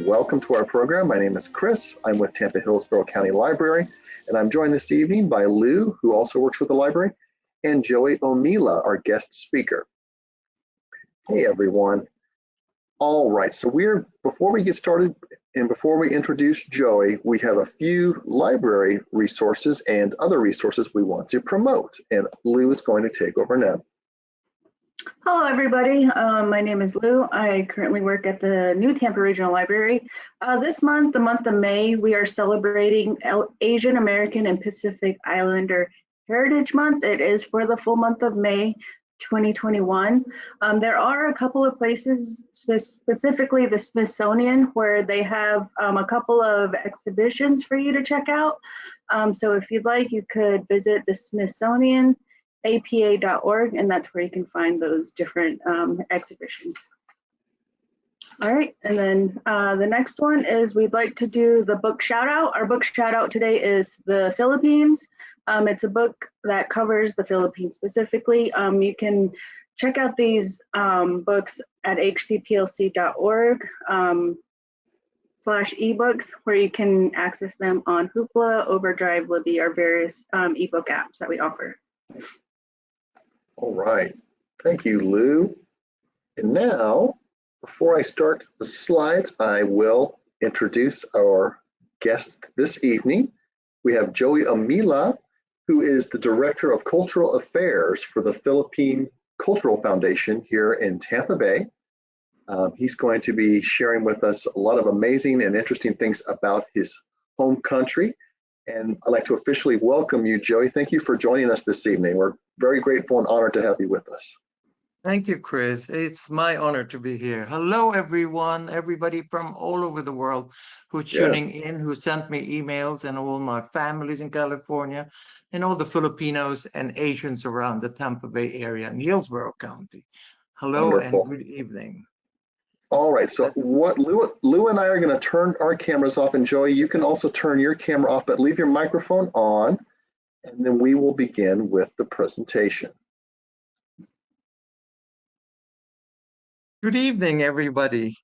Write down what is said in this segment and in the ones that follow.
welcome to our program. My name is Chris. I'm with Tampa Hillsborough County Library, and I'm joined this evening by Lou, who also works with the library, and Joey Omila, our guest speaker. Hey, everyone. All right, so before we get started and before we introduce Joey, we have a few library resources and other resources we want to promote, and Lou is going to take over now. Hello, everybody. My name is Lou. I currently work at the New Tampa Regional Library. This month, the month of May, we are celebrating Asian American and Pacific Islander Heritage Month. It is for the full month of May 2021. There are a couple of places, specifically the Smithsonian, where they have a couple of exhibitions for you to check out. So if you'd like, you could visit the Smithsonian apa.org, and that's where you can find those different exhibitions. All right, and then the next one is we'd like to do the book shout out. Our book shout out today is The Philippines. It's a book that covers the Philippines specifically. You can check out these books at hcplc.org/ebooks, where you can access them on Hoopla, Overdrive, Libby, our various ebook apps that we offer. All right, thank you, Lou. And now, before I start the slides, I will introduce our guest this evening. We have Joey Omila, who is the Director of Cultural Affairs for the Philippine Cultural Foundation here in Tampa Bay. He's going to be sharing with us a lot of amazing and interesting things about his home country. And I'd like to officially welcome you, Joey. Thank you for joining us this evening. We're very grateful and honored to have you with us. Thank you, Chris. It's my honor to be here. Hello, everyone, everybody from all over the world who's tuning in, who sent me emails, and all my families in California, and all the Filipinos and Asians around the Tampa Bay area in Hillsborough County. Hello. Wonderful. And good evening. All right, so what Lou and I are going to turn our cameras off, and Joey, you can also turn your camera off, but leave your microphone on, and then we will begin with the presentation. Good evening, everybody,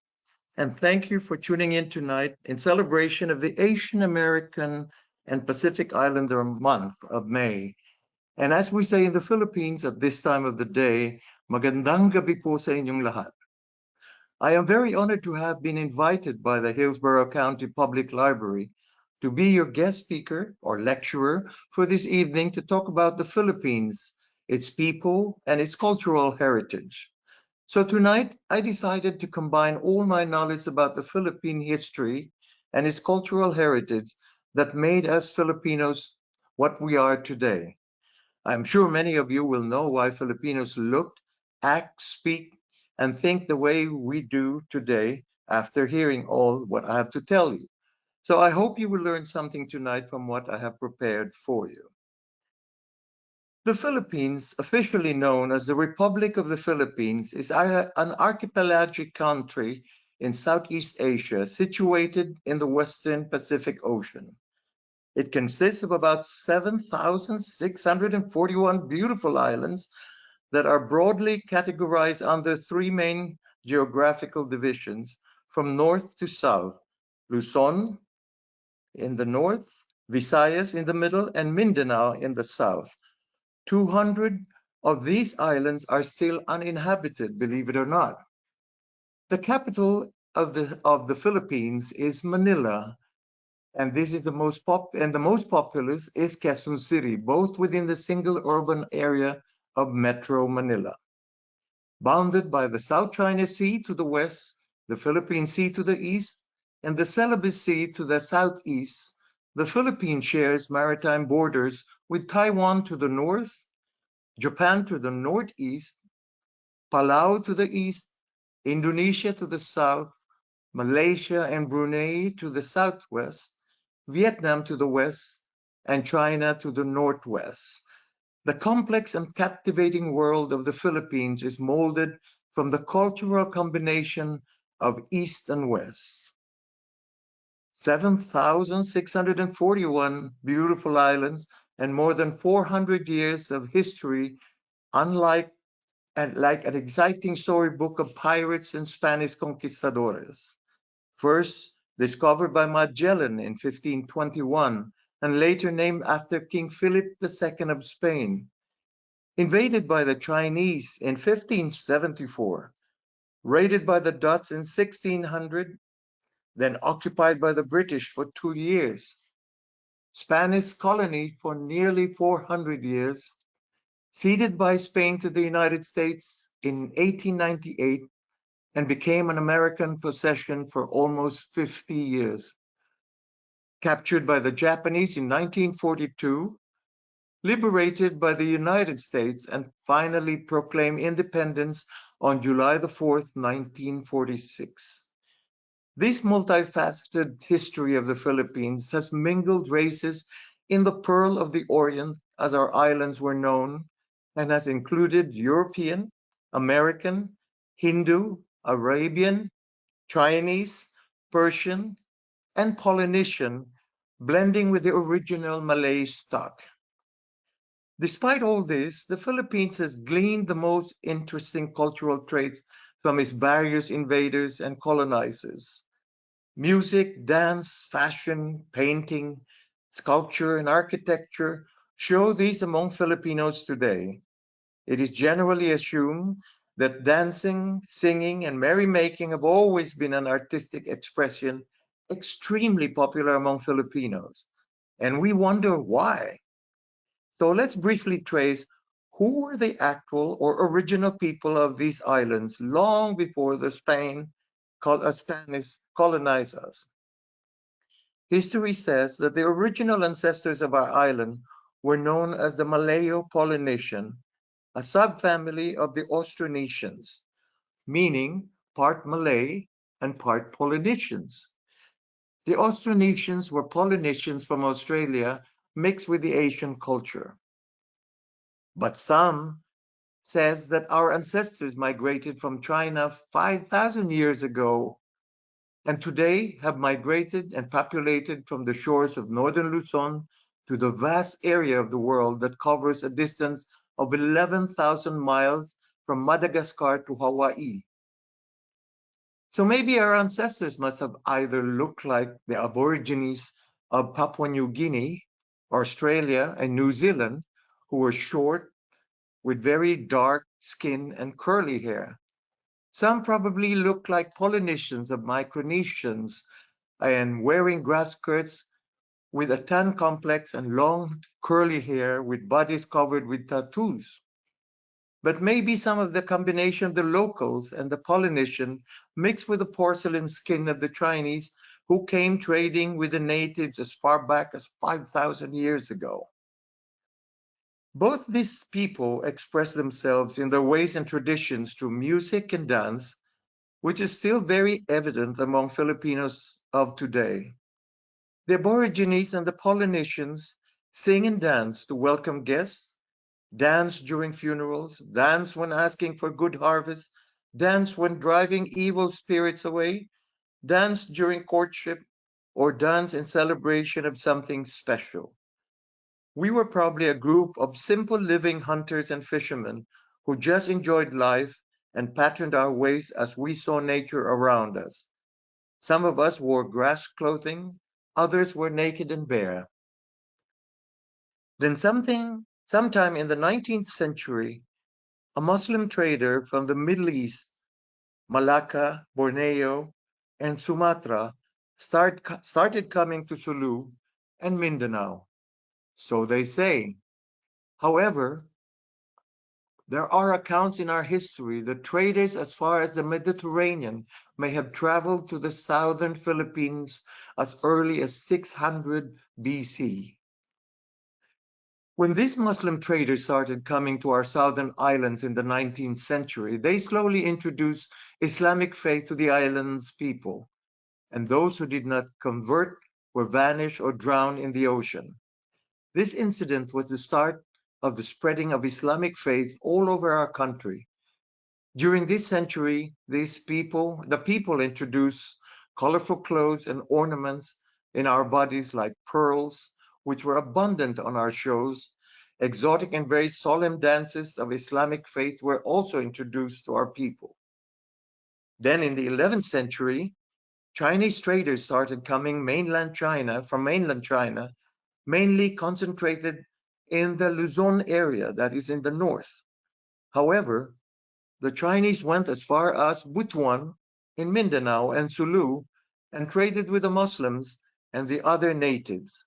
and thank you for tuning in tonight in celebration of the Asian American and Pacific Islander month of May. And as we say in the Philippines at this time of the day, magandang gabi po sa inyong lahat. I am very honored to have been invited by the Hillsborough County Public Library to be your guest speaker or lecturer for this evening to talk about the Philippines, its people, and its cultural heritage. So tonight, I decided to combine all my knowledge about the Philippine history and its cultural heritage that made us Filipinos what we are today. I'm sure many of you will know why Filipinos look, act, speak, and think the way we do today after hearing all what I have to tell you. So I hope you will learn something tonight from what I have prepared for you. The Philippines, officially known as the Republic of the Philippines, is an archipelagic country in Southeast Asia situated in the Western Pacific Ocean. It consists of about 7,641 beautiful islands that are broadly categorized under three main geographical divisions from north to south: Luzon in the north, Visayas in the middle, and Mindanao in the south. 200 of these islands are still uninhabited, believe it or not. The capital of the Philippines is Manila, and this is the most populous is Quezon City, both within the single urban area of Metro Manila. Bounded by the South China Sea to the west, the Philippine Sea to the east, and the Celebes Sea to the southeast, the Philippines shares maritime borders with Taiwan to the north, Japan to the northeast, Palau to the east, Indonesia to the south, Malaysia and Brunei to the southwest, Vietnam to the west, and China to the northwest. The complex and captivating world of the Philippines is molded from the cultural combination of East and West. 7,641 beautiful islands and more than 400 years of history, like an exciting storybook of pirates and Spanish conquistadores. First, discovered by Magellan in 1521 and later named after King Philip II of Spain, invaded by the Chinese in 1574, raided by the Dutch in 1600, then occupied by the British for 2 years, Spanish colony for nearly 400 years, ceded by Spain to the United States in 1898, and became an American possession for almost 50 years. Captured by the Japanese in 1942, liberated by the United States, and finally proclaimed independence on July the 4th, 1946. This multifaceted history of the Philippines has mingled races in the Pearl of the Orient, as our islands were known, and has included European, American, Hindu, Arabian, Chinese, Persian, and Polynesian, blending with the original Malay stock. Despite all this, the Philippines has gleaned the most interesting cultural traits from its various invaders and colonizers. Music, dance, fashion, painting, sculpture, and architecture show these among Filipinos today. It is generally assumed that dancing, singing, and merrymaking have always been an artistic expression extremely popular among Filipinos, and we wonder why. So let's briefly trace who were the actual or original people of these islands long before the Spanish colonized us. History says that the original ancestors of our island were known as the Malayo-Polynesian, a subfamily of the Austronesians, meaning part Malay and part Polynesians. The Austronesians were Polynesians from Australia mixed with the Asian culture. But some says that our ancestors migrated from China 5,000 years ago and today have migrated and populated from the shores of northern Luzon to the vast area of the world that covers a distance of 11,000 miles from Madagascar to Hawaii. So maybe our ancestors must have either looked like the Aborigines of Papua New Guinea, Australia, and New Zealand, who were short with very dark skin and curly hair. Some probably look like Polynesians of Micronesians and wearing grass skirts with a tan complex and long curly hair with bodies covered with tattoos. But maybe some of the combination of the locals and the Polynesian mixed with the porcelain skin of the Chinese who came trading with the natives as far back as 5,000 years ago. Both these people express themselves in their ways and traditions through music and dance, which is still very evident among Filipinos of today. The Aborigines and the Polynesians sing and dance to welcome guests, dance during funerals, dance when asking for good harvest, dance when driving evil spirits away, dance during courtship, or dance in celebration of something special. We were probably a group of simple living hunters and fishermen who just enjoyed life and patterned our ways as we saw nature around us. Some of us wore grass clothing, others were naked and bare. Then sometime in the 19th century, a Muslim trader from the Middle East, Malacca, Borneo, and Sumatra, started coming to Sulu and Mindanao. So they say. However, there are accounts in our history that traders as far as the Mediterranean may have traveled to the southern Philippines as early as 600 BC. When these Muslim traders started coming to our southern islands in the 19th century, they slowly introduced Islamic faith to the island's people, and those who did not convert were vanished or drowned in the ocean. This incident was the start of the spreading of Islamic faith all over our country. During this century, the people introduced colorful clothes and ornaments in our bodies like pearls, which were abundant on our shows. Exotic and very solemn dances of Islamic faith were also introduced to our people. Then in the 11th century, Chinese traders started coming from mainland China, mainly concentrated in the Luzon area that is in the north. However, the Chinese went as far as Butuan in Mindanao and Sulu and traded with the Muslims and the other natives.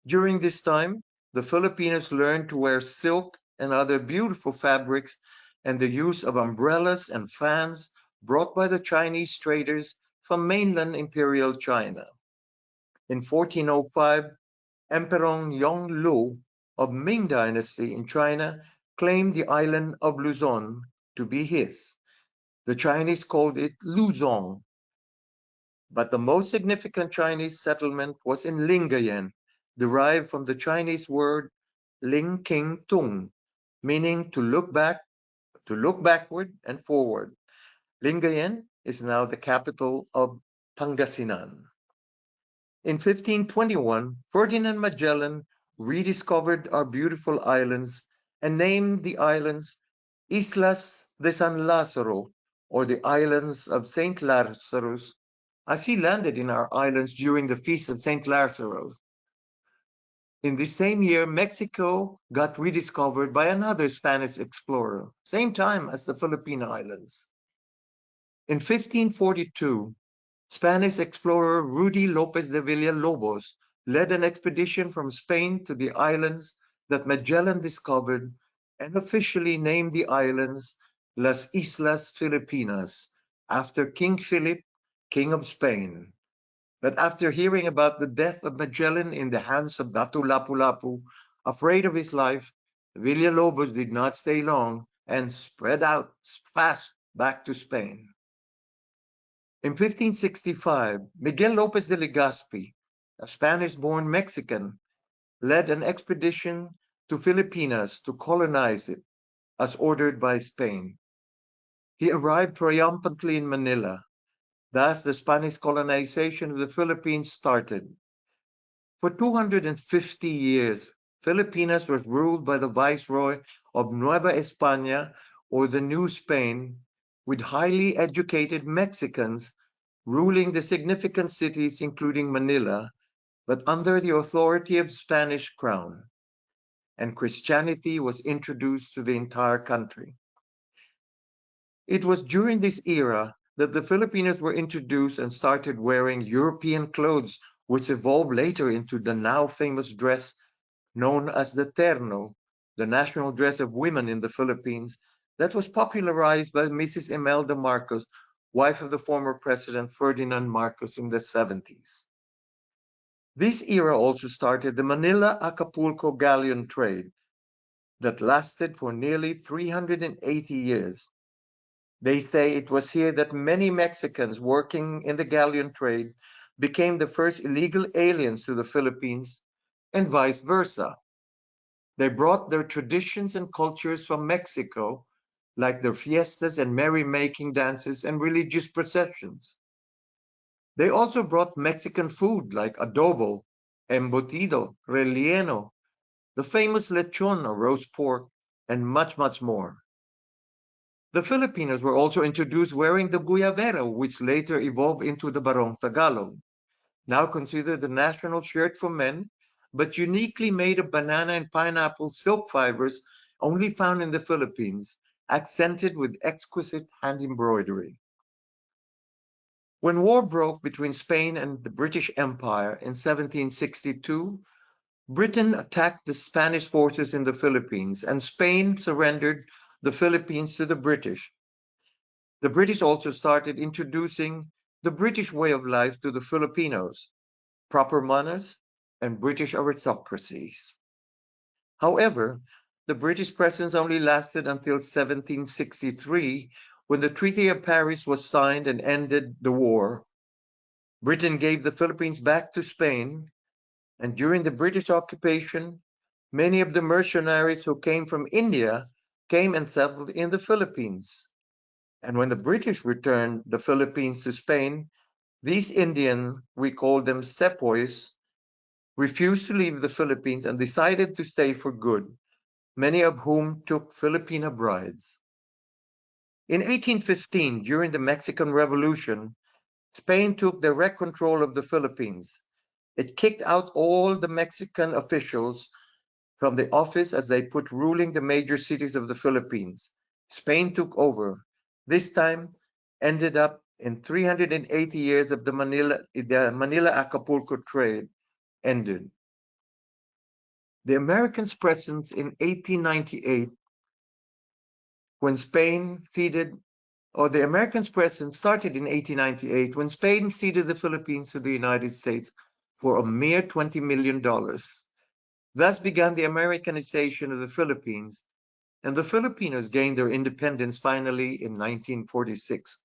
During this time, the Filipinos learned to wear silk and other beautiful fabrics, and the use of umbrellas and fans brought by the Chinese traders from mainland Imperial China. In 1405, Emperor Yongle of Ming Dynasty in China claimed the island of Luzon to be his. The Chinese called it Luzon, but the most significant Chinese settlement was in Lingayen, derived from the Chinese word Ling King Tung, meaning to look backward and forward. Lingayen is now the capital of Pangasinan. In 1521, Ferdinand Magellan rediscovered our beautiful islands and named the islands Islas de San Lázaro, or the islands of Saint Lazarus, as he landed in our islands during the feast of Saint Lazarus. In this same year, Mexico got rediscovered by another Spanish explorer, same time as the Philippine Islands. In 1542, Spanish explorer Rudy Lopez de Villalobos led an expedition from Spain to the islands that Magellan discovered and officially named the islands Las Islas Filipinas after King Philip, King of Spain. But after hearing about the death of Magellan in the hands of Datu Lapu-Lapu, afraid of his life, Villalobos did not stay long and spread out fast back to Spain. In 1565, Miguel Lopez de Legazpi, a Spanish-born Mexican, led an expedition to Filipinas to colonize it, as ordered by Spain. He arrived triumphantly in Manila. Thus, the Spanish colonization of the Philippines started. For 250 years, Filipinas was ruled by the Viceroy of Nueva España, or the New Spain, with highly educated Mexicans ruling the significant cities including Manila, but under the authority of Spanish crown, and Christianity was introduced to the entire country. It was during this era that the Filipinos were introduced and started wearing European clothes, which evolved later into the now famous dress known as the terno, the national dress of women in the Philippines, that was popularized by Mrs. Imelda Marcos, wife of the former President Ferdinand Marcos in the 70s. This era also started the Manila-Acapulco galleon trade that lasted for nearly 380 years. They say it was here that many Mexicans working in the galleon trade became the first illegal aliens to the Philippines, and vice versa. They brought their traditions and cultures from Mexico, like their fiestas and merrymaking dances and religious processions. They also brought Mexican food like adobo, embutido, relleno, the famous lechon or roast pork, and much, much more. The Filipinos were also introduced wearing the guyabera, which later evolved into the barong Tagalog, now considered the national shirt for men, but uniquely made of banana and pineapple silk fibers only found in the Philippines, accented with exquisite hand embroidery. When war broke between Spain and the British Empire in 1762, Britain attacked the Spanish forces in the Philippines, and Spain surrendered the Philippines to the British. The British also started introducing the British way of life to the Filipinos, proper manners, and British aristocracies. However, the British presence only lasted until 1763, when the Treaty of Paris was signed and ended the war. Britain gave the Philippines back to Spain, and during the British occupation, many of the mercenaries who came from India came and settled in the Philippines. And when the British returned the Philippines to Spain, these Indians, we call them sepoys, refused to leave the Philippines and decided to stay for good, many of whom took Filipina brides. In 1815, during the Mexican Revolution, Spain took direct control of the Philippines. It kicked out all the Mexican officials from the office as they put ruling the major cities of the Philippines. Spain took over. This time ended up in 380 years of the Manila-Acapulco trade ended. The Americans' presence in 1898 when Spain ceded, or the Americans' presence started in 1898 when Spain ceded the Philippines to the United States for a mere $20 million. Thus began the Americanization of the Philippines, and the Filipinos gained their independence finally in 1946.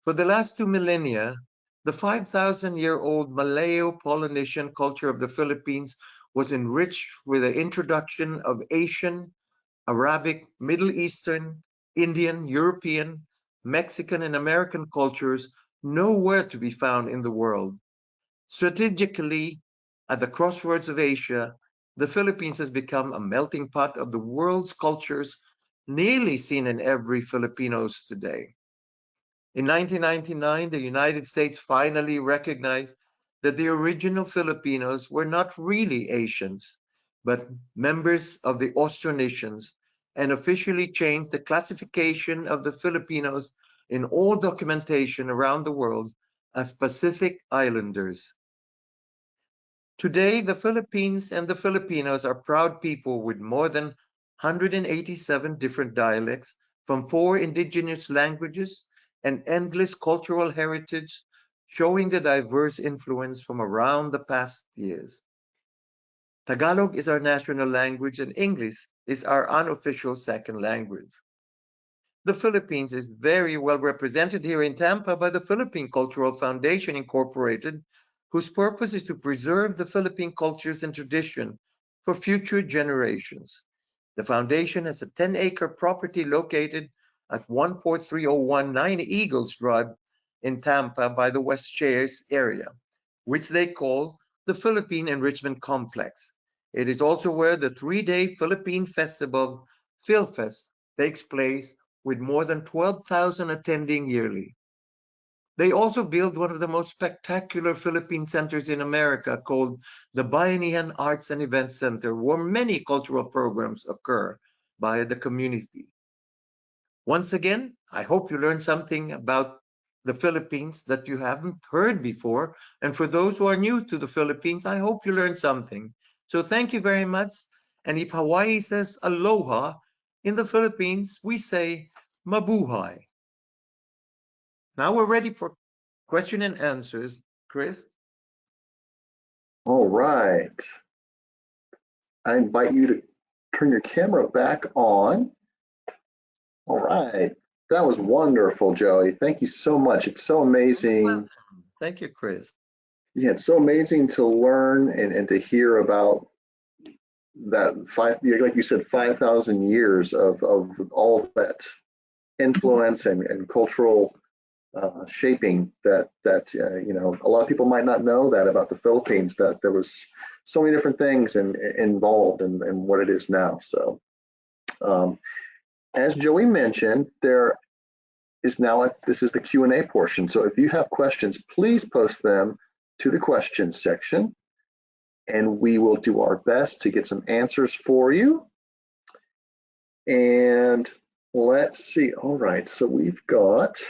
For the last 2 millennia, the 5,000-year-old Malayo-Polynesian culture of the Philippines was enriched with the introduction of Asian, Arabic, Middle Eastern, Indian, European, Mexican, and American cultures nowhere to be found in the world. Strategically, at the crossroads of Asia, the Philippines has become a melting pot of the world's cultures, nearly seen in every Filipinos today. In 1999, the United States finally recognized that the original Filipinos were not really Asians, but members of the Austronesians, and officially changed the classification of the Filipinos in all documentation around the world as Pacific Islanders. Today, the Philippines and the Filipinos are proud people with more than 187 different dialects from 4 indigenous languages and endless cultural heritage, showing the diverse influence from around the past years. Tagalog is our national language and English is our unofficial second language. The Philippines is very well represented here in Tampa by the Philippine Cultural Foundation Incorporated, whose purpose is to preserve the Philippine cultures and tradition for future generations. The foundation has a 10-acre property located at 143019 Eagles Drive in Tampa by the West Chairs area, which they call the Philippine Enrichment Complex. It is also where the 3-day Philippine Festival, PhilFest, takes place with more than 12,000 attending yearly. They also build one of the most spectacular Philippine centers in America called the Bayanihan Arts and Events Center, where many cultural programs occur by the community. Once again, I hope you learned something about the Philippines that you haven't heard before. And for those who are new to the Philippines, I hope you learned something. So thank you very much. And if Hawaii says aloha, in the Philippines, we say mabuhay. Now we're ready for question and answers. Chris? All right. I invite you to turn your camera back on. All right. That was wonderful, Joey. Thank you so much. It's so amazing. Thank you, Chris. Yeah, it's so amazing to learn and to hear about that like you said, 5,000 years of all that influence and cultural shaping that a lot of people might not know that about the Philippines, that there was so many different things involved in what it is now. So as Joey mentioned, there is now this is the Q&A portion. So if you have questions, please post them to the questions section, and we will do our best to get some answers for you. And let's see. All right, so we've got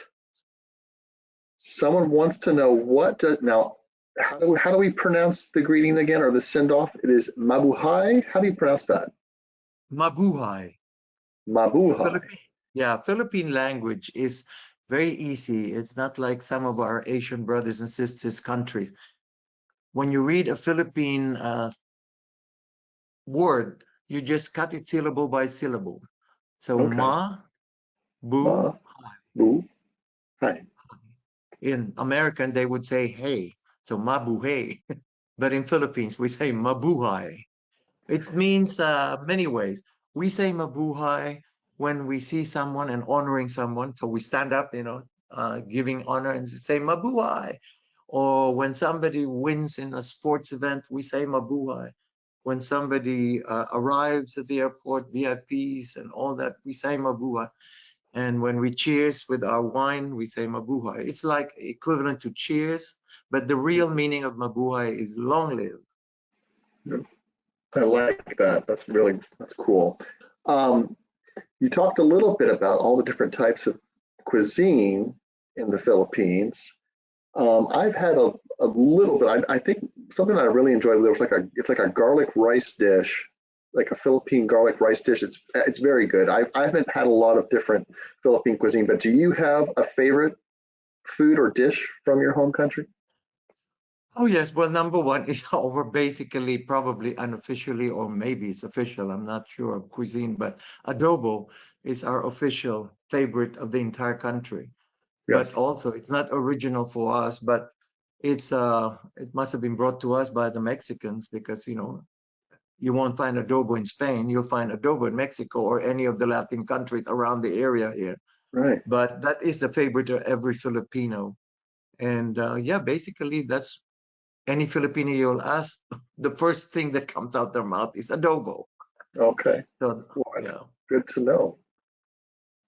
someone wants to know how do we pronounce the greeting again, or the send off? It is mabuhay. How do you pronounce that? Mabuhay. Mabuhay. Yeah, Philippine language is very easy. It's not like some of our Asian brothers and sisters countries. When you read a Philippine word, you just cut it syllable by syllable. So Okay. ma, bu, bu, hi. In American, they would say hey. So mabuhay. But in Philippines, we say mabuhay. It means many ways. We say mabuhay when we see someone and honoring someone. So we stand up, giving honor and say mabuhay. Or when somebody wins in a sports event, we say mabuhay. When somebody arrives at the airport, VIPs and all that, we say mabuhay. And when we cheers with our wine, we say mabuhay. It's like equivalent to cheers, but the real meaning of mabuhay is long live. I like that. That's cool. Um, you talked a little bit about all the different types of cuisine in the Philippines. I've had a little bit. I think something that I really enjoyed. There was it's like a garlic rice dish, like a Philippine garlic rice dish. It's very good. I haven't had a lot of different Philippine cuisine, but do you have a favorite food or dish from your home country? Oh yes, well, number one is our basically probably unofficially, or maybe it's official, I'm not sure of cuisine, but adobo is our official favorite of the entire country. But Yes. also it's not original for us, but it must have been brought to us by the Mexicans, because you won't find adobo in Spain, you'll find adobo in Mexico or any of the Latin countries around the area here. Right. But that is the favorite of every Filipino. And yeah, basically that's any Filipino you'll ask, the first thing that comes out their mouth is adobo. Okay. So Well, that's yeah. good to know.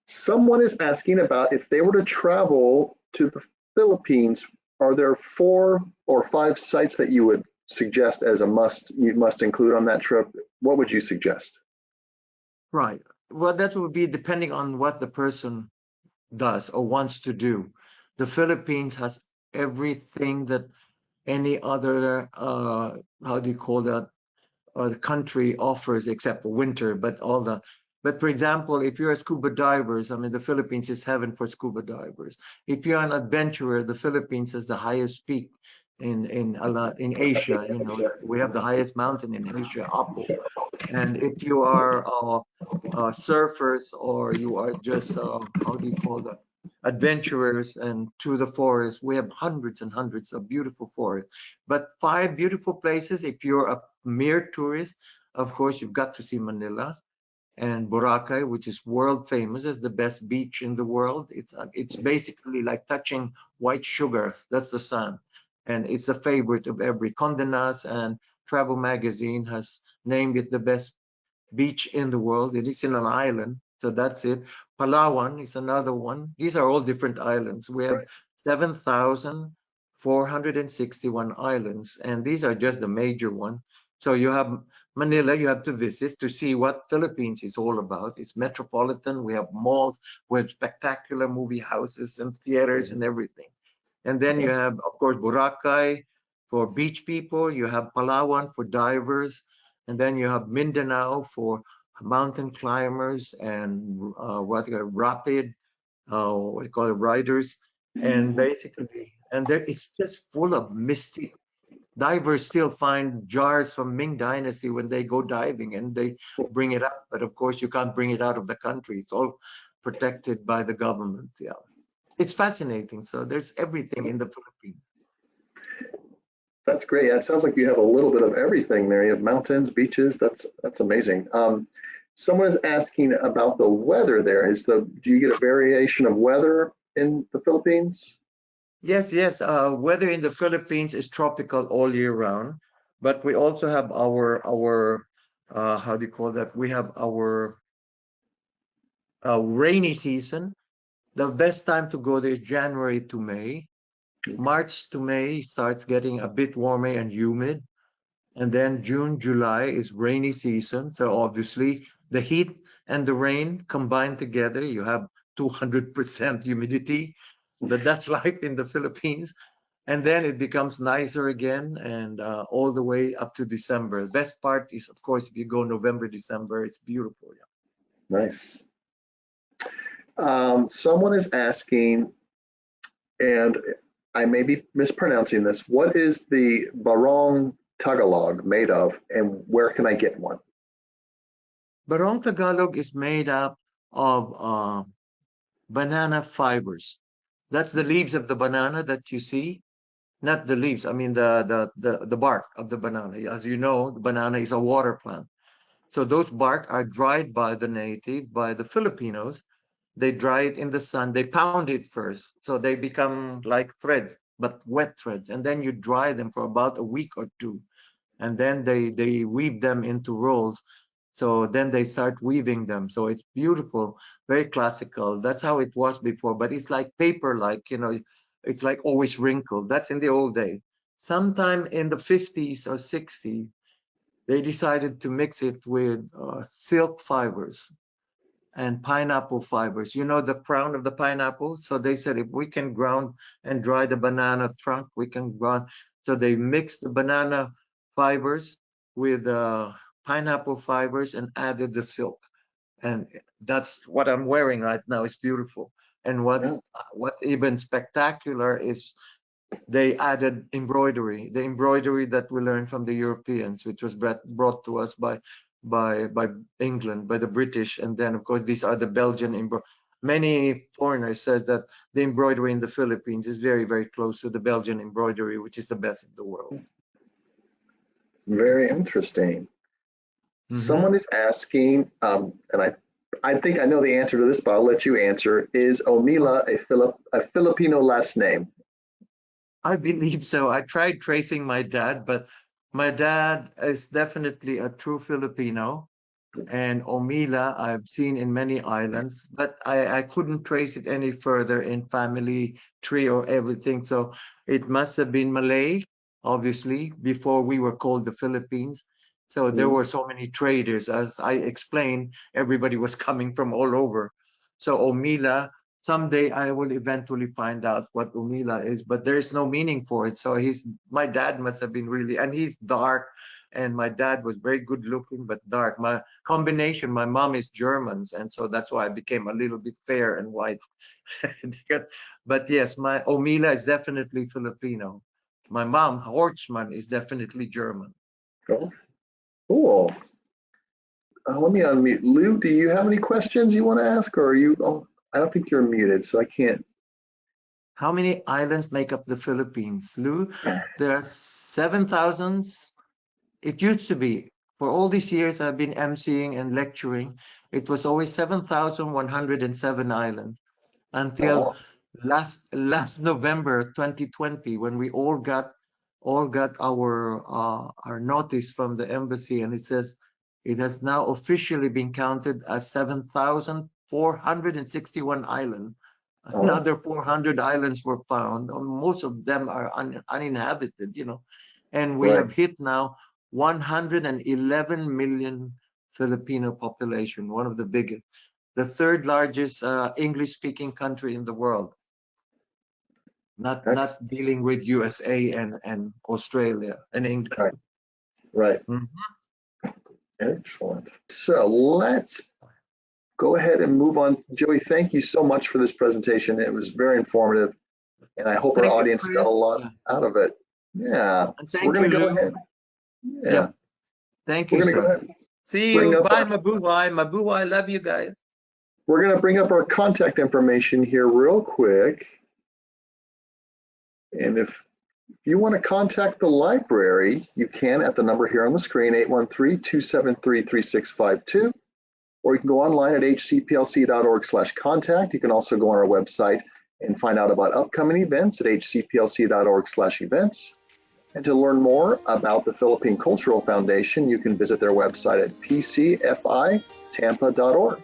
Someone is asking about if they were to travel to the Philippines, are there 4 or 5 sites that you would suggest as you must include on that trip? What would you suggest? Right. Well, that would be depending on what the person does or wants to do. The Philippines has everything that any other, how do you call that, the country offers except for winter, but for example, if you're a scuba divers, I mean, the Philippines is heaven for scuba divers. If you're an adventurer, the Philippines has the highest peak in Asia. We have the highest mountain in Asia, Apo. And if you are surfers, or you are just how do you call that, adventurers and to the forest, we have hundreds and hundreds of beautiful forests. But 5 beautiful places, if you're a mere tourist, of course you've got to see Manila and Boracay, which is world famous as the best beach in the world. It's basically like touching white sugar. That's the sun, and it's a favorite of every Condé Nast and Travel Magazine has named it the best beach in the world. It is in an island, so that's it. Palawan is another one. These are all different islands. We have 7,461 islands, and these are just the major ones. So you have Manila, you have to visit to see what Philippines is all about. It's metropolitan. We have malls, we have spectacular movie houses and theaters and everything. And then you have, of course, Boracay for beach people. You have Palawan for divers. And then you have Mindanao for mountain climbers and rapid, what you call it, riders. And basically, and there it's just full of mystic. Divers still find jars from Ming Dynasty when they go diving, and they bring it up. But of course, you can't bring it out of the country. It's all protected by the government. Yeah, it's fascinating. So there's everything in the Philippines. That's great. Yeah, it sounds like you have a little bit of everything there. You have mountains, beaches. That's amazing. Someone is asking about the weather there. Do you get a variation of weather in the Philippines? Yes, yes. Weather in the Philippines is tropical all year round, but we also have our how do you call that? We have our rainy season. The best time to go there is January to May. March to May starts getting a bit warmer and humid. And then June, July is rainy season. So obviously the heat and the rain combined together, you have 200% humidity. But that's life in the Philippines. And then it becomes nicer again, and all the way up to December. The best part is, of course, if you go November, December, it's beautiful. Yeah. Nice. Someone is asking, and I may be mispronouncing this, what is the barong Tagalog made of, and where can I get one? Barong Tagalog is made up of banana fibers. That's the leaves of the banana that you see. Not the leaves, I mean the bark of the banana. As you know, the banana is a water plant. So those bark are dried by the native, by the Filipinos. They dry it in the sun. They pound it first, so they become like threads, but wet threads. And then you dry them for about a week or two, and then they weave them into rolls. So then they start weaving them. So it's beautiful, very classical. That's how it was before, but it's like paper, like, you know, it's like always wrinkled. That's in the old day. Sometime in the 50s or 60s, they decided to mix it with silk fibers and pineapple fibers. You know the crown of the pineapple? So they said, if we can ground and dry the banana trunk, we can ground. So they mixed the banana fibers with pineapple fibers and added the silk. And that's what I'm wearing right now. It's beautiful. And Yeah. what even spectacular is they added embroidery, the embroidery that we learned from the Europeans, which was brought to us by England, by the British, and then of course these are the Belgian Many foreigners said that the embroidery in the Philippines is very, very close to the Belgian embroidery, which is the best in the world. Very interesting. Mm-hmm. Someone is asking, and I think I know the answer to this, but I'll let you answer. Is Omila a Filipino last name? I believe so. I tried tracing my dad, but my dad is definitely a true Filipino. And Omila I've seen in many islands, but I couldn't trace it any further in family tree or everything. So it must have been Malay, obviously, before we were called the Philippines. So there were so many traders. As I explained, everybody was coming from all over. So Omila, someday I will eventually find out what Omila is, but there is no meaning for it. So my dad must have been really, and he's dark, and my dad was very good looking but dark. My combination, my mom is German, and so that's why I became a little bit fair and white. But yes, my Omila is definitely Filipino. My mom, Horchman, is definitely German. Cool. Cool. Let me unmute. Lou, do you have any questions you want to ask, or are you? Oh, I don't think you're muted, so I can't. How many islands make up the Philippines, Lou? There are 7,000. It used to be, for all these years I've been emceeing and lecturing, it was always 7,107 islands until Oh, last November 2020, when we all got our notice from the embassy, and it says it has now officially been counted as 7,461 islands. oh, Another 400 islands were found. Most of them are uninhabited, you know, and we right. have hit now 111 million Filipino population, one of the biggest, the third largest English-speaking country in the world, Excellent. not dealing with USA and Australia and England. Right. Right. Mhm. Excellent. So let's go ahead and move on. Joey, thank you so much for this presentation. It was very informative, and I hope our Thank you, audience got a Chris. lot Yeah. out of it. Yeah. And So we're thank going you, to go Lou. ahead. Yeah. Yep. Thank We're you, going to go sir. ahead and See bring you. up Bye, our, Mabuhay. Mabuhay. Love you guys. we're going to bring up our contact information here real quick. And if you want to contact the library, you can at the number here on the screen, 813-273-3652, or you can go online at hcplc.org/contact. You can also go on our website and find out about upcoming events at hcplc.org/events. And to learn more about the Philippine Cultural Foundation, you can visit their website at pcfitampa.org.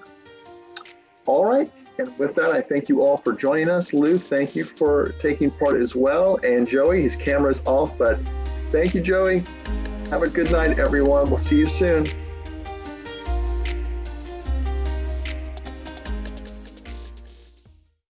All right. And with that, I thank you all for joining us. Lou, thank you for taking part as well. And Joey, his camera's off, but thank you, Joey. Have a good night, everyone. We'll see you soon.